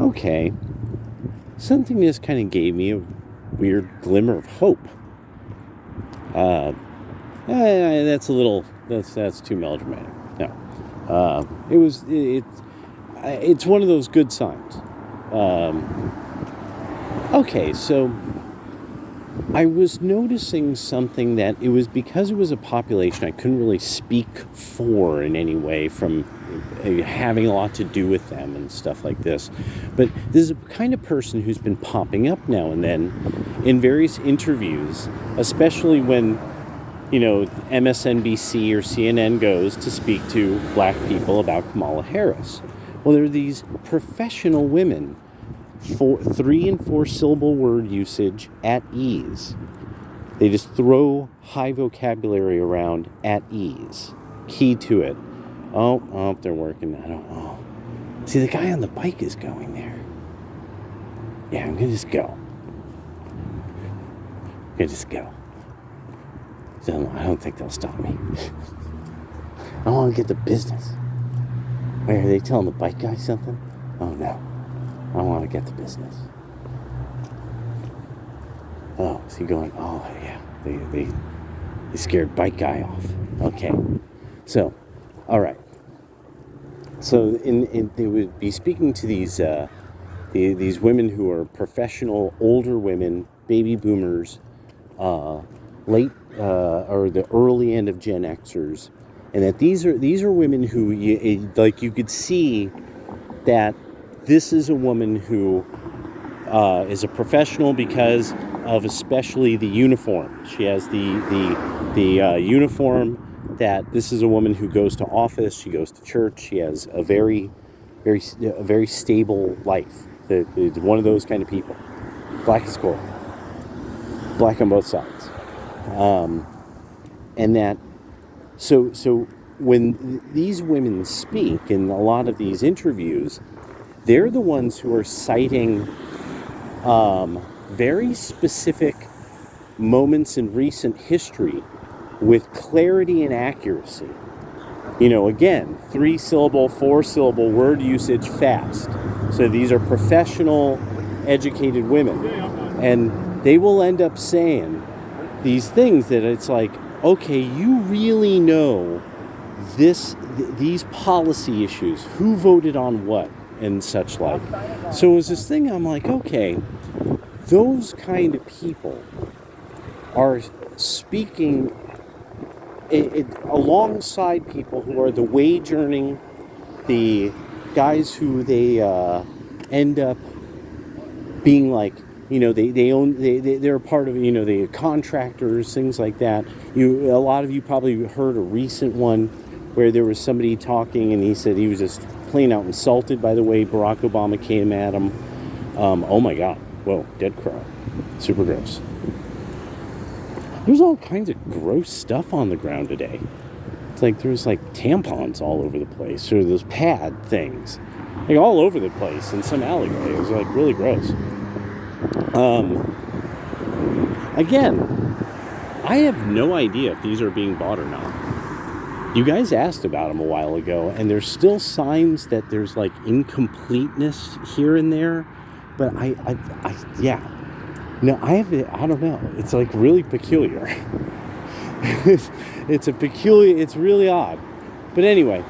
okay, something just kind of gave me a weird glimmer of hope. That's a little, that's too melodramatic. No, it's one of those good signs. Okay, so I was noticing something that it was because it was a population I couldn't really speak for in any way from having a lot to do with them and stuff like this. But this is a kind of person who's been popping up now and then in various interviews, especially when, MSNBC or CNN goes to speak to black people about Kamala Harris. Well, there are these professional women, 3 and 4 syllable word usage at ease. They just throw high vocabulary around at ease. Key to it. Oh, they're working. I don't know. See, the guy on the bike is going there. Yeah, I'm going to just go. So I don't think they'll stop me. I want to get the business. Wait, are they telling the bike guy something? Oh, no. I want to get the business. Oh, is he going? Oh, yeah. They scared bike guy off. Okay. So, all right. So, they would be speaking to these women who are professional, older women, baby boomers, late or the early end of Gen Xers, and that these are women who you could see that this is a woman who is a professional because of especially the uniform. She has the uniform that this is a woman who goes to office, she goes to church, she has a very stable life. One of those kind of people. Black as gold. Black on both sides. And that, so when these women speak in a lot of these interviews, they're the ones who are citing very specific moments in recent history with clarity and accuracy. Again, 3-syllable, 4-syllable word usage fast. So these are professional, educated women. And they will end up saying these things that it's like, okay, you really know these policy issues, who voted on what, and such like. So it was this thing, I'm like, okay, those kind of people are speaking alongside people who are the wage earning, the guys who they end up being like, they're part of, the contractors, things like that. A lot of you probably heard a recent one where there was somebody talking and he said he was just plain out insulted by the way Barack Obama came at him. Oh my God. Whoa, dead crow. Super gross. There's all kinds of gross stuff on the ground today. It's like there's like tampons all over the place, or those pad things, like all over the place in some alleyway. It was like really gross. Again, I have no idea if these are being bought or not. You guys asked about them a while ago, and there's still signs that there's like incompleteness here and there, but yeah. No, I don't know. It's like really peculiar. It's really odd. But anyway,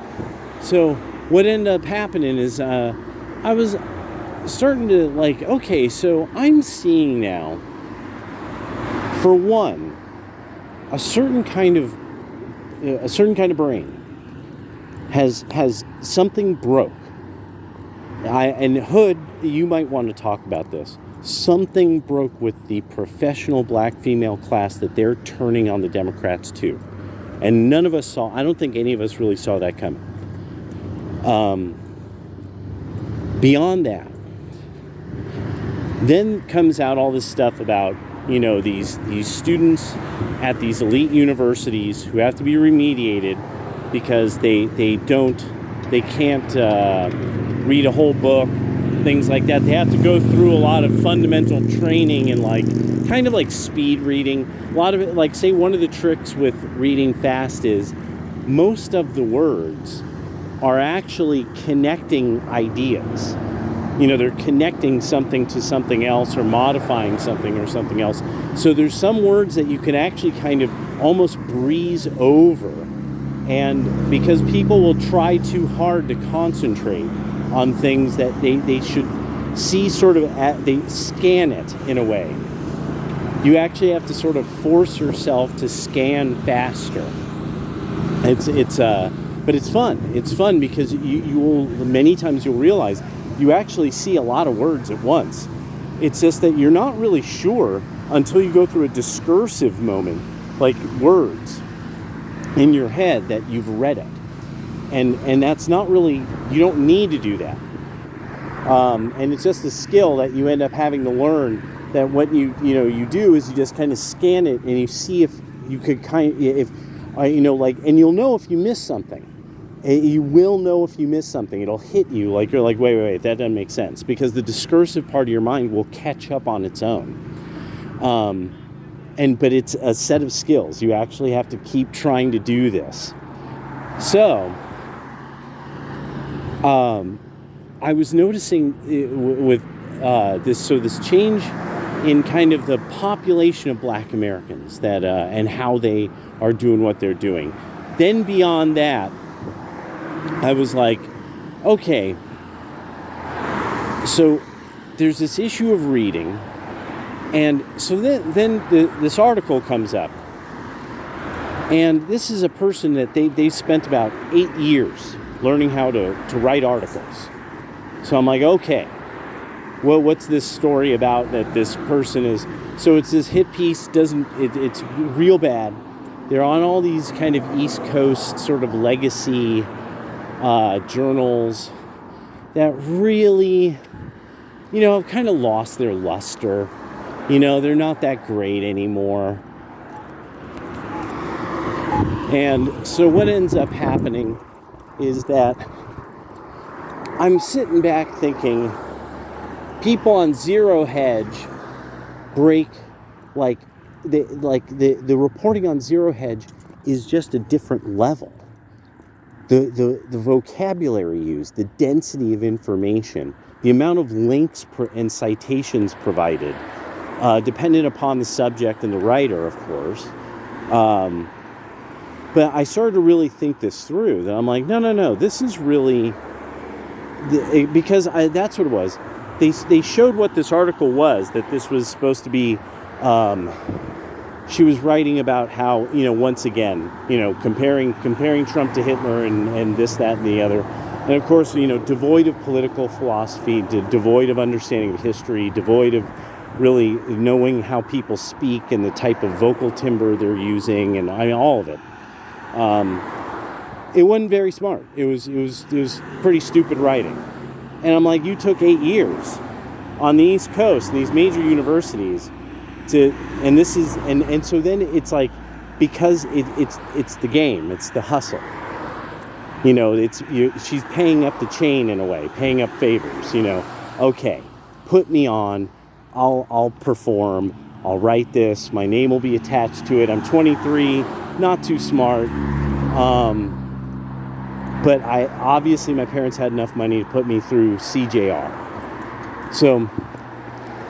so what ended up happening is I was starting to like, okay, so I'm seeing now, for one, a certain kind of brain has something broke. And Hood, you might want to talk about this. Something broke with the professional black female class that they're turning on the Democrats too. And none of us I don't think any of us really saw that coming. Beyond that, then comes out all this stuff about, these students at these elite universities who have to be remediated because they can't read a whole book, things like that. They have to go through a lot of fundamental training and like kind of like speed reading. A lot of it, like say one of the tricks with reading fast is most of the words are actually connecting ideas. they're connecting something to something else or modifying something or something else. So there's some words that you can actually kind of almost breeze over. And because people will try too hard to concentrate on things that they should see sort of, they scan it in a way. You actually have to sort of force yourself to scan faster. But it's fun. It's fun because you will, many times you'll realize you actually see a lot of words at once. It's just that you're not really sure until you go through a discursive moment, like words in your head, that you've read it. And that's not really, you don't need to do that. And it's just a skill that you end up having to learn, that what you do is you just kind of scan it and you see if you could and you'll know if you miss something. You will know if you miss something. It'll hit you like you're like, wait, that doesn't make sense, because the discursive part of your mind will catch up on its own. But it's a set of skills. You actually have to keep trying to do this. So, I was noticing with this change in kind of the population of Black Americans that and how they are doing what they're doing. Then beyond that, I was like, okay, so there's this issue of reading, and so then this article comes up, and this is a person that they spent about 8 years learning how to write articles. So I'm like, okay, well, what's this story about that this person is? So it's this hit piece, it's real bad. They're on all these kind of East Coast sort of legacy journals that really, have kind of lost their luster. They're not that great anymore. And so what ends up happening is that I'm sitting back thinking, people on Zero Hedge break, the reporting on Zero Hedge is just a different level. The vocabulary used, the density of information, the amount of links and citations provided, dependent upon the subject and the writer, of course. But I started to really think this through, that I'm like, no, this is really, because that's what it was. They showed what this article was, that this was supposed to be, she was writing about how, once again, comparing Trump to Hitler and this, that, and the other. And of course, devoid of political philosophy, devoid of understanding of history, devoid of really knowing how people speak and the type of vocal timbre they're using, and all of it. It wasn't very smart. It was pretty stupid writing. And I'm like, you took 8 years on the East Coast, these major universities, and so then it's like, because it's the game, it's the hustle. She's paying up the chain in a way, paying up favors. Okay, put me on, I'll perform, I'll write this, my name will be attached to it. I'm 23, not too smart, but obviously my parents had enough money to put me through CJR. So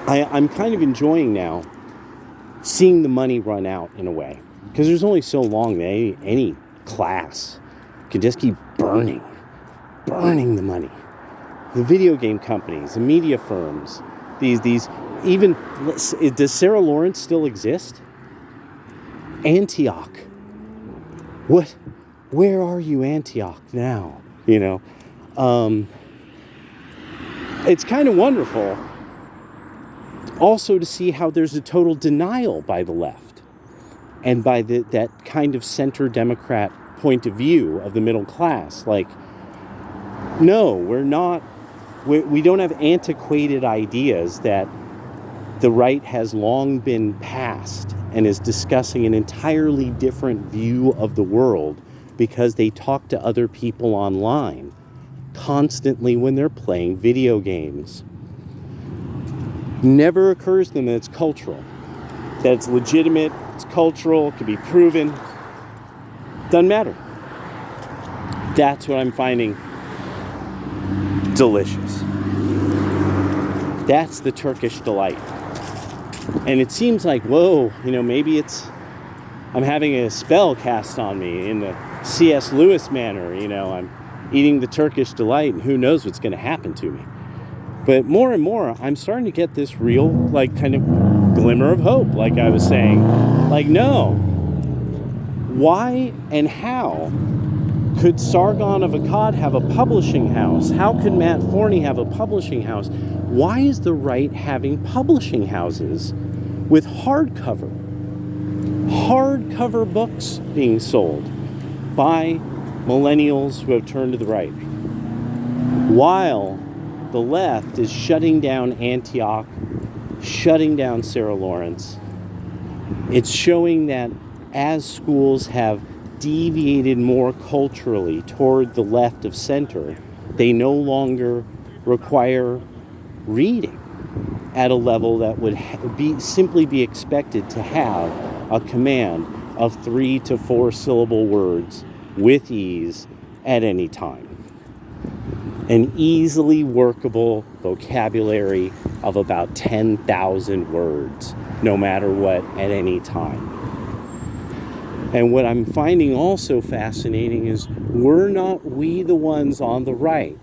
I'm kind of enjoying now seeing the money run out in a way, because there's only so long that any class can just keep burning the money. The video game companies, the media firms, these even, does Sarah Lawrence still exist? Antioch. What? Where are you, Antioch, now? It's kind of wonderful also to see how there's a total denial by the left and by that kind of center Democrat point of view of the middle class. Like, no, we don't have antiquated ideas that the right has long been past and is discussing an entirely different view of the world because they talk to other people online constantly when they're playing video games. Never occurs to them that it's cultural, that it's legitimate, it's cultural, it can be proven. Doesn't matter. That's what I'm finding delicious. That's the Turkish delight. And it seems like, whoa, maybe I'm having a spell cast on me in the C.S. Lewis manner. I'm eating the Turkish delight, and who knows what's going to happen to me. But more and more, I'm starting to get this real, kind of glimmer of hope, like I was saying. No. Why and how could Sargon of Akkad have a publishing house? How could Matt Forney have a publishing house? Why is the right having publishing houses with hardcover books being sold by millennials who have turned to the right, while the left is shutting down Antioch, shutting down Sarah Lawrence? It's showing that as schools have deviated more culturally toward the left of center, they no longer require reading at a level that would simply be expected to have a command of 3 to 4 syllable words with ease at any time. An easily workable vocabulary of about 10,000 words, no matter what, at any time. And what I'm finding also fascinating is we're not the ones on the right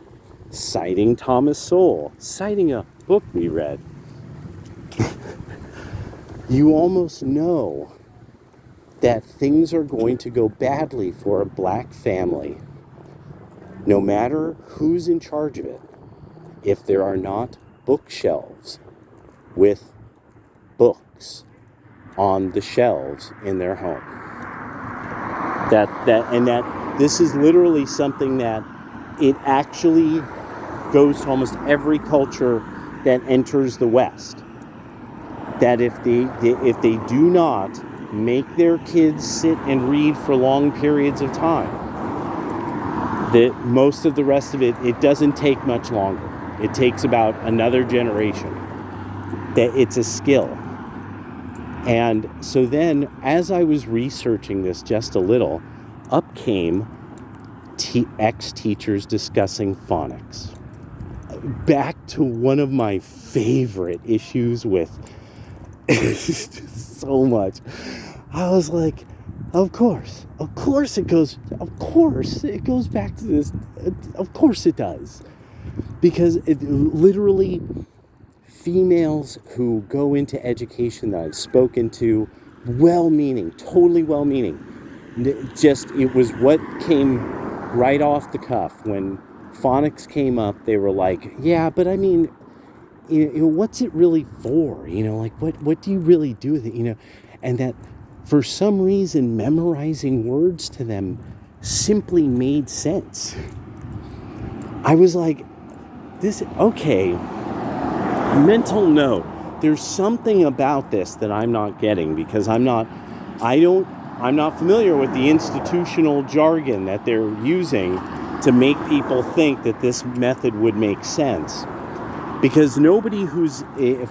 citing Thomas Sowell, citing a book we read. You almost know that things are going to go badly for a black family, no matter who's in charge of it, if there are not bookshelves with books on the shelves in their home. That this is literally something that it actually goes to almost every culture that enters the West. That if they do not make their kids sit and read for long periods of time, that most of the rest of it doesn't take much longer. It takes about another generation. That it's a skill. And so then, as I was researching this just a little, up came ex-teachers discussing phonics. Back to one of my favorite issues with so much. I was like, of course it goes back to this. Of course it does. Because it literally, females who go into education that I've spoken to, totally well-meaning, it was what came right off the cuff. When phonics came up, they were like, yeah, but I mean, what's it really for? What do you really do with it? And that for some reason, memorizing words to them simply made sense. I was like, mental note. There's something about this that I'm not getting, because I'm not familiar with the institutional jargon that they're using to make people think that this method would make sense. Because nobody who's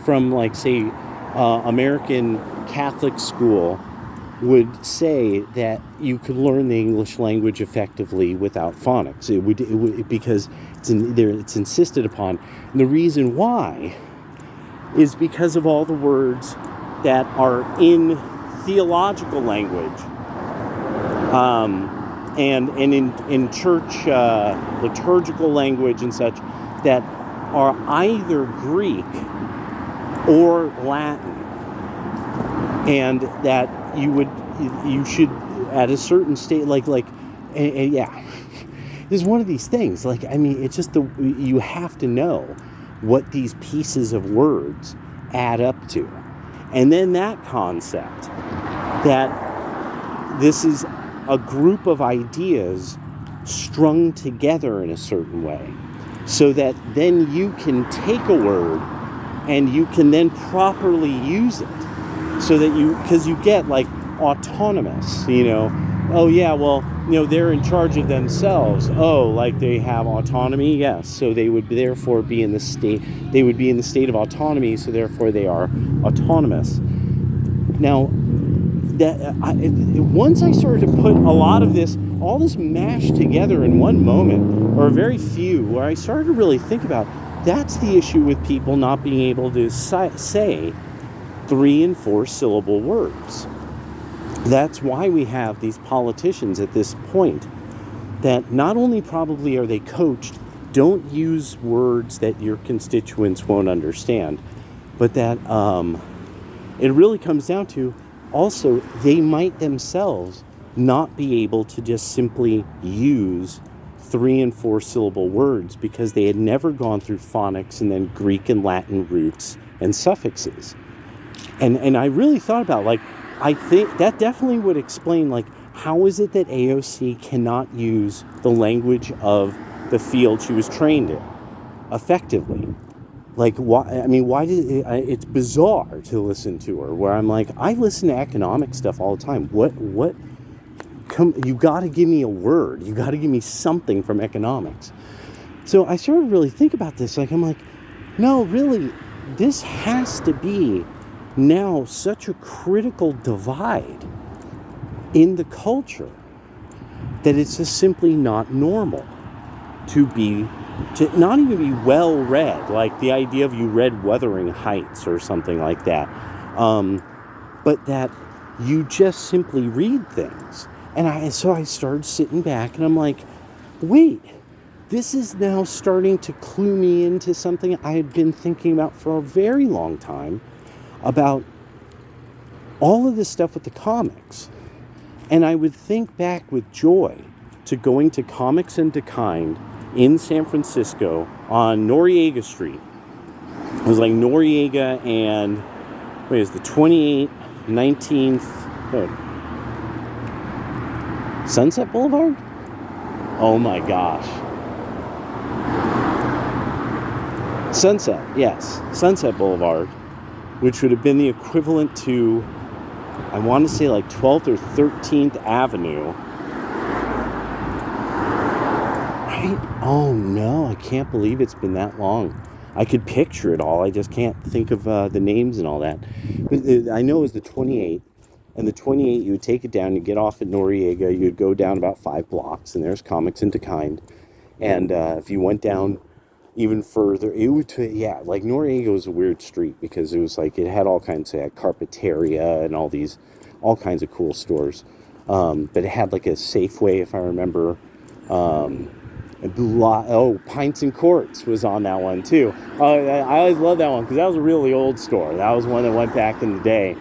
from, American Catholic school would say that you could learn the English language effectively without phonics. It would because it's insisted upon. And the reason why is because of all the words that are in theological language, and in church liturgical language and such, that are either Greek or Latin, and that you should at a certain state yeah, this is one of these things. It's just you have to know what these pieces of words add up to, and then that concept that this is a group of ideas strung together in a certain way, so that then you can take a word and you can then properly use it, so that because you get autonomous, oh yeah, well, they're in charge of themselves. Oh, they have autonomy, yes. So they would therefore be in the state. They would be in the state of autonomy. So therefore, they are autonomous. Now, once I started to put all this mashed together in one moment, or very few, where I started to really think about that's the issue with people not being able to say 3 and 4 syllable words. That's why we have these politicians at this point that not only probably are they coached, don't use words that your constituents won't understand, but that it really comes down to also they might themselves not be able to just simply use 3 and 4 syllable words because they had never gone through phonics and then Greek and Latin roots and suffixes. And I really thought about, like, I think that definitely would explain, like, how is it that AOC cannot use the language of the field she was trained in effectively? Like, why? I mean, why did it's bizarre to listen to her, where I'm like, I listen to economic stuff all the time. What, you got to give me a word. You got to give me something from economics. So I started to really think about this. Like, I'm like, no, really, this has to be now such a critical divide in the culture that it's just simply not normal to not even be well read, like the idea of you read Wuthering Heights or something like that, but that you just simply read things. And so I started sitting back and I'm like, wait, this is now starting to clue me into something I had been thinking about for a very long time, about all of this stuff with the comics. And I would think back with joy to going to Comics and Kind in San Francisco on Noriega Street. It was like Noriega and, wait, is the 28th, 19th, Sunset Boulevard? Oh my gosh. Sunset, yes. Sunset Boulevard, which would have been the equivalent to, I want to say, like 12th or 13th Avenue. Right? Oh no, I can't believe it's been that long. I could picture it all. I just can't think of the names and all that. But I know it was the 28th. And the 28th, you would take it down, you get off at Noriega, you'd go down about 5 blocks, and there's Comics and Kind. And if you went down even further, it would, like Noriega was a weird street because it was like, it had all kinds of Carpeteria and all kinds of cool stores. But it had like a Safeway, if I remember. Pints and Courts was on that one too. I always loved that one because that was a really old store. That was one that went back in the day.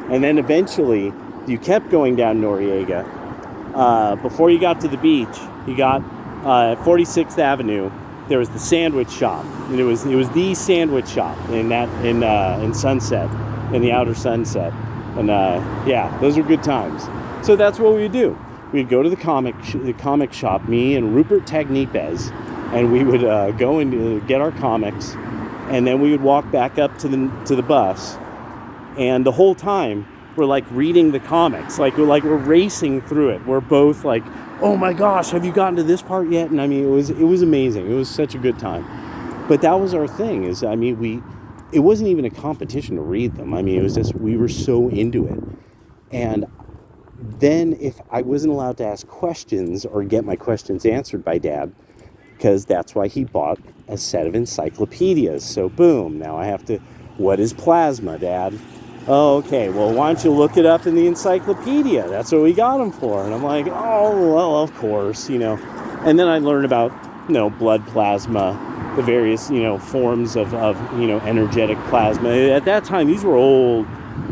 And then eventually you kept going down Noriega. Before you got to the beach, you got at 46th Avenue. There was the sandwich shop, and it was the sandwich shop in Sunset, in the outer Sunset. And those were good times. So that's what we would do. We'd go to the comic shop, me and Rupert Tagnipes, and we would go and get our comics, and then we would walk back up to the bus. And the whole time, we're like reading the comics, like we're racing through it. We're both like, oh my gosh, have you gotten to this part yet? And I mean, it was amazing. It was such a good time. But that was our thing. It wasn't even a competition to read them. I mean, it was just, we were so into it. And then if I wasn't allowed to ask questions or get my questions answered by Dad, because that's why he bought a set of encyclopedias. So boom, now I have to, what is plasma, Dad? Oh, okay, well, why don't you look it up in the encyclopedia? That's what we got them for. And I'm like, oh, well, of course, And then I learned about, blood plasma, the various, forms of energetic plasma. At that time, these were old.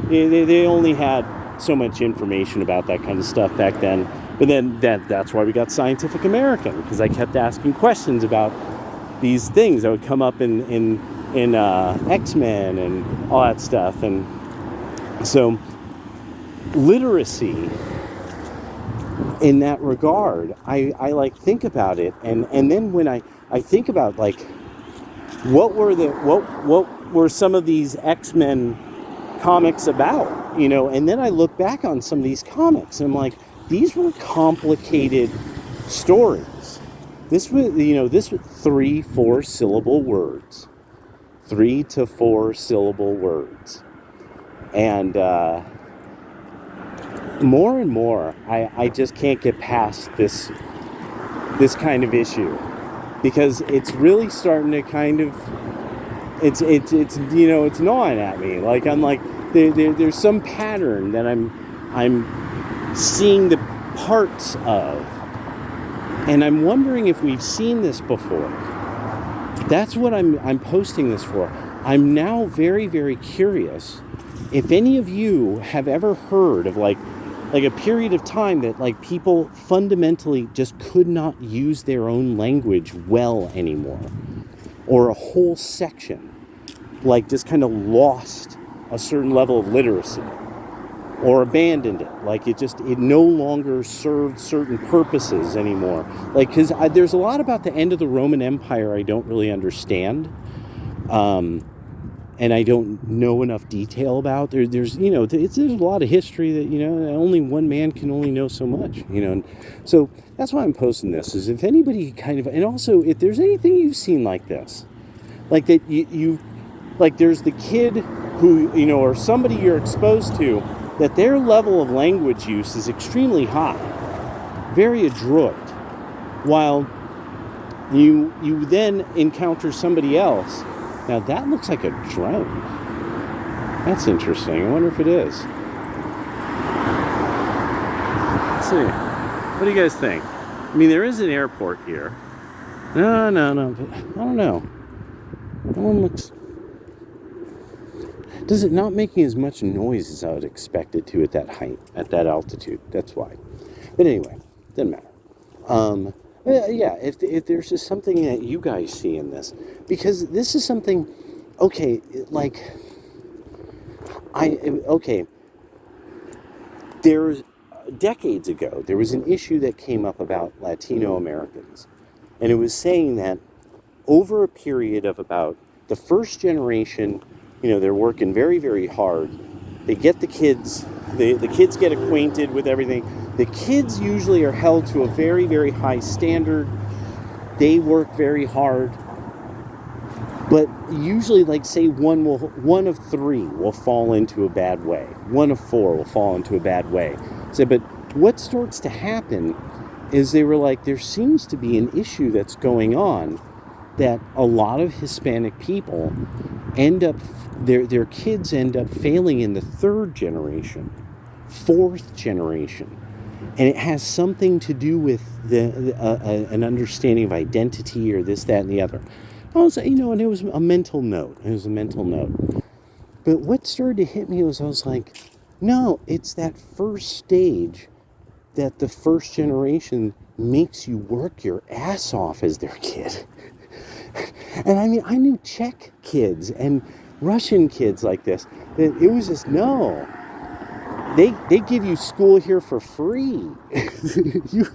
They only had so much information about that kind of stuff back then. But then that's why we got Scientific American, because I kept asking questions about these things that would come up in X-Men and all that stuff. And so literacy in that regard, I like think about it, and then when I think about like what were some of these X-Men comics about, and then I look back on some of these comics and I'm like, these were complicated stories. This was 3-4 syllable words, 3 to 4 syllable words. And more and more, I just can't get past this kind of issue. because it's really starting to kind of, it's it's gnawing at me. Like I'm like there's some pattern that I'm seeing the parts of, and I'm wondering if we've seen this before. That's what I'm posting this for. I'm now very, very curious if any of you have ever heard of like a period of time that like people fundamentally just could not use their own language well anymore, or a whole section like just kind of lost a certain level of literacy or abandoned it, like it no longer served certain purposes anymore. Like, because there's a lot about the end of the Roman Empire I don't really understand, and I don't know enough detail about. There's there's a lot of history that only one man can only know so much, and so that's why I'm posting this, is if anybody kind of, and also if there's anything you've seen like this, like that you like there's the kid who or somebody you're exposed to, that their level of language use is extremely high, very adroit, while you then encounter somebody else. Now that looks like a drone. That's interesting. I wonder if it is. Let's see. What do you guys think? I mean, there is an airport here. No, but I don't know. That one looks... Does it not making as much noise as I would expect it to at that height, at that altitude? That's why. But anyway, doesn't matter. Yeah, if there's just something that you guys see in this, because this is something, there's decades ago, there was an issue that came up about Latino Americans, and it was saying that over a period of about the first generation, they're working very, very hard. They get the kids, the kids get acquainted with everything. The kids usually are held to a very, very high standard. They work very hard. But usually, like, say one of three will fall into a bad way. One of four will fall into a bad way. So, but what starts to happen is they were like, there seems to be an issue that's going on, that a lot of Hispanic people end up, their kids end up failing in the third generation, fourth generation. And it has something to do with an understanding of identity, or this, that, and the other. I was, and it was a mental note. But what started to hit me was, I was like, no, it's that first stage that the first generation makes you work your ass off as their kid. And I mean, I knew Czech kids and Russian kids like this, that it was just, no, they give you school here for free. You're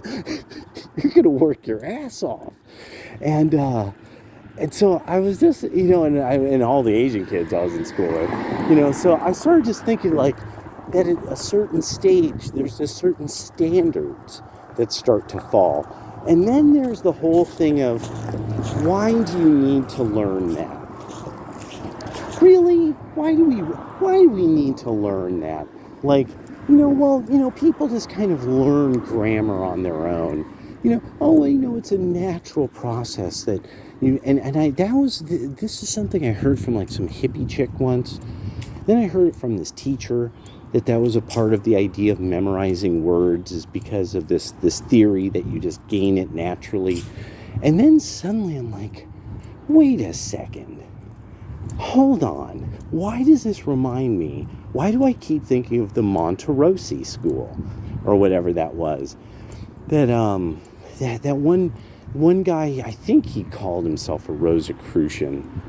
gonna work your ass off. And so I was just, and all the Asian kids I was in school with, so I started just thinking, like, that at a certain stage, there's just certain standards that start to fall. And then there's the whole thing of, why do you need to learn that? Really? Why do we need to learn that? Like, people just kind of learn grammar on their own. It's a natural process that this is something I heard from like some hippie chick once. Then I heard it from this teacher that was a part of the idea of memorizing words, is because of this theory that you just gain it naturally. And then suddenly I'm like, wait a second. Hold on. Why does this remind me? Why do I keep thinking of the Monterosi school, or whatever that was? That one guy, I think he called himself a Rosicrucian,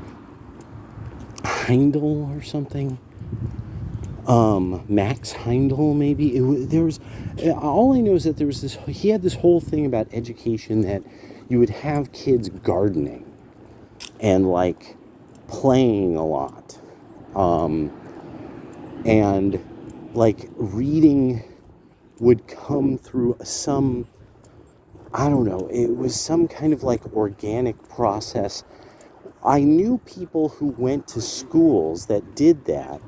Heindel or something. Max Heindel, maybe. All I know is that he had this whole thing about education, that you would have kids gardening and like playing a lot, and like reading would come through some, I don't know, it was some kind of like organic process. I knew people who went to schools that did that,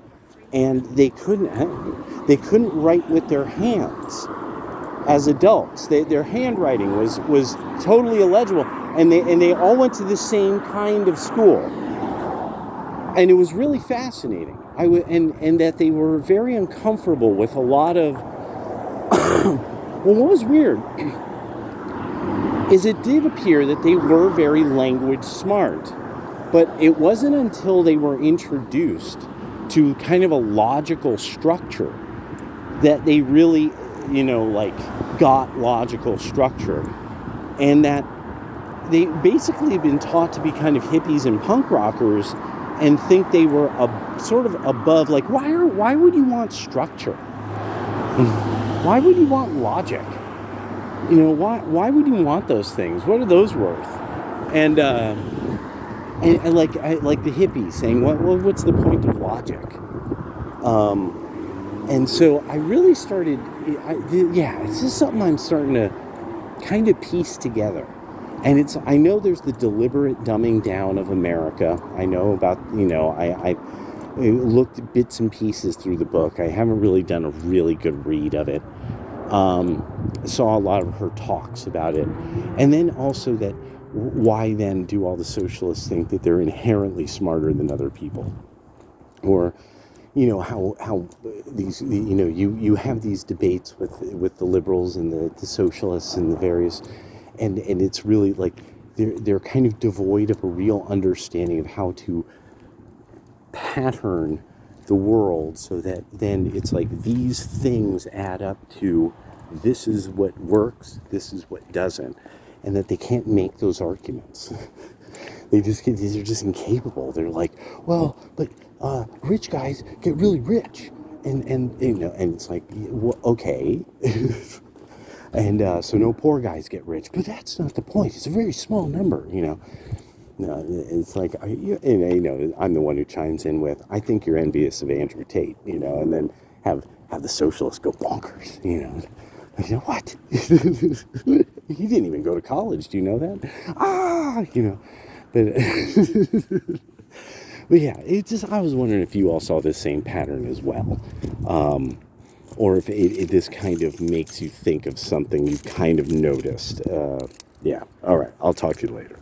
and they couldn't write with their hands as adults. Their handwriting was totally illegible. and they all went to the same kind of school, and it was really fascinating. And that they were very uncomfortable with a lot of. Well, what was weird is it did appear that they were very language smart, but it wasn't until they were introduced to kind of a logical structure that they really, got logical structure, and that they basically have been taught to be kind of hippies and punk rockers and think they were sort of above, like, why would you want structure? Why would you want logic? Why would you want those things? What are those worth? And like the hippies saying, what's the point of logic? And so I really started, it's just something I'm starting to kind of piece together. And I know there's the deliberate dumbing down of America. I know about, I looked at bits and pieces through the book. I haven't really done a really good read of it. Saw a lot of her talks about it. And then also that, why then do all the socialists think that they're inherently smarter than other people? Or, how these, you have these debates with the liberals and the socialists and the various, and it's really like they're kind of devoid of a real understanding of how to pattern the world so that then it's like these things add up to this is what works, this is what doesn't, and that they can't make those arguments. They're just incapable. They're like, well, but rich guys get really rich, and it's like, well, okay, and so no poor guys get rich, but that's not the point. It's a very small number, No, it's like, I'm the one who chimes in with, I think you're envious of Andrew Tate, and then have the socialists go bonkers, what? He didn't even go to college. Do you know that? But, but yeah, I was wondering if you all saw this same pattern as well. Or if this kind of makes you think of something you've kind of noticed. Yeah. All right. I'll talk to you later.